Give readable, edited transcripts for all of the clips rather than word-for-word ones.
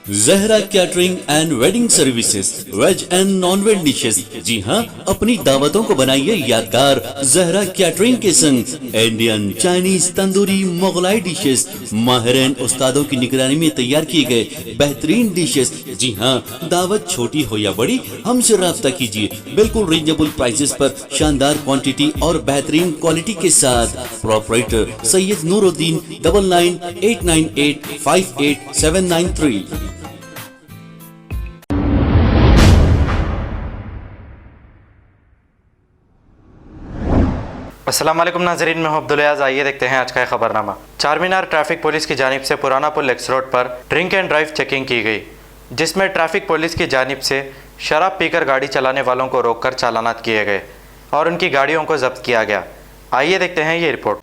Zahra catering and wedding services, veg and non veg dishes. जी हाँ, अपनी दावतों को बनाइए यादगार जहरा कैटरिंग के संग। Indian, Chinese, tandoori, Mughlai dishes माहिरीन उस्तादों की निगरानी में तैयार किए गए बेहतरीन डिशेस। जी हाँ, दावत छोटी हो या बड़ी, हमसे राब्ता कीजिए। बिल्कुल रीजनेबल प्राइसेस पर शानदार क्वांटिटी और बेहतरीन क्वालिटी के साथ। प्रोपराइटर सैयद नूरुद्दीन 9989858793। अस्सलाम वालेकुम नाज़रीन, मैं हूं अब्दुल अयाज़। आइए देखते हैं आज का खबरनामा। चारमीनार ट्रैफिक पुलिस की जानिब से पुराना पुल एक्स रोड पर ड्रिंक एंड ड्राइव चेकिंग की गई, जिसमें ट्रैफिक पुलिस की जानिब से शराब पीकर गाड़ी चलाने वालों को रोककर चालानात किए गए और उनकी गाड़ियों को जब्त किया गया। आइए देखते हैं ये रिपोर्ट।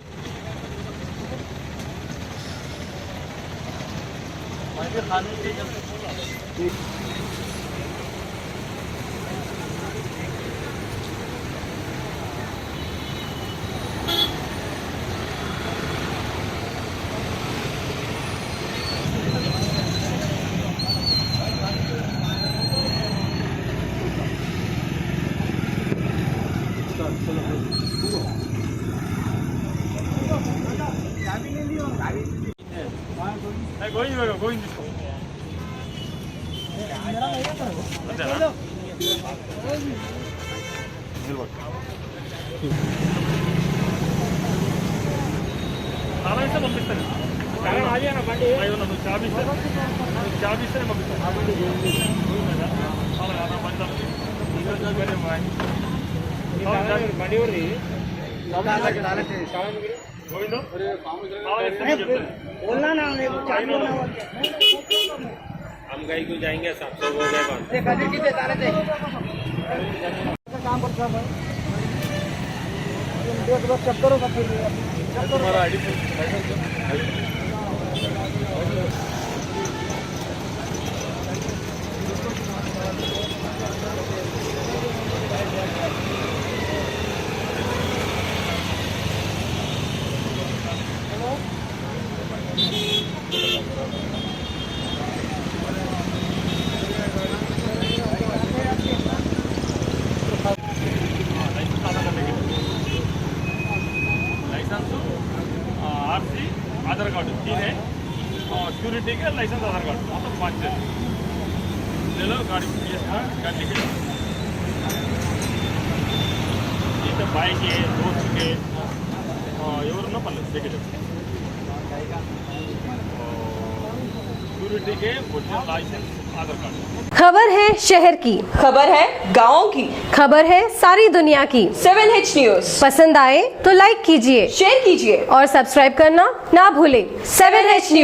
बोलना ना हम कहीं को जाएंगे, 700 हो गए काम करता है चेक करो तुम्हारा आईडी आरसी, आधार कार्ड 3 है और सिक्योरिटी के लाइसेंस, आधार कार्ड, मतलब 5 ले लो। गाड़ी गाड़ी के तो बाइक है, दोस्त के एवरना पड़े सिक्योरिटी के ओरिजिनल लाइसेंस, आधार कार्ड। खबर है शहर की, खबर है गाँव की, खबर है सारी दुनिया की। 7H न्यूज पसंद आए तो लाइक कीजिए, शेयर कीजिए और सब्सक्राइब करना ना भूलें। 7H news.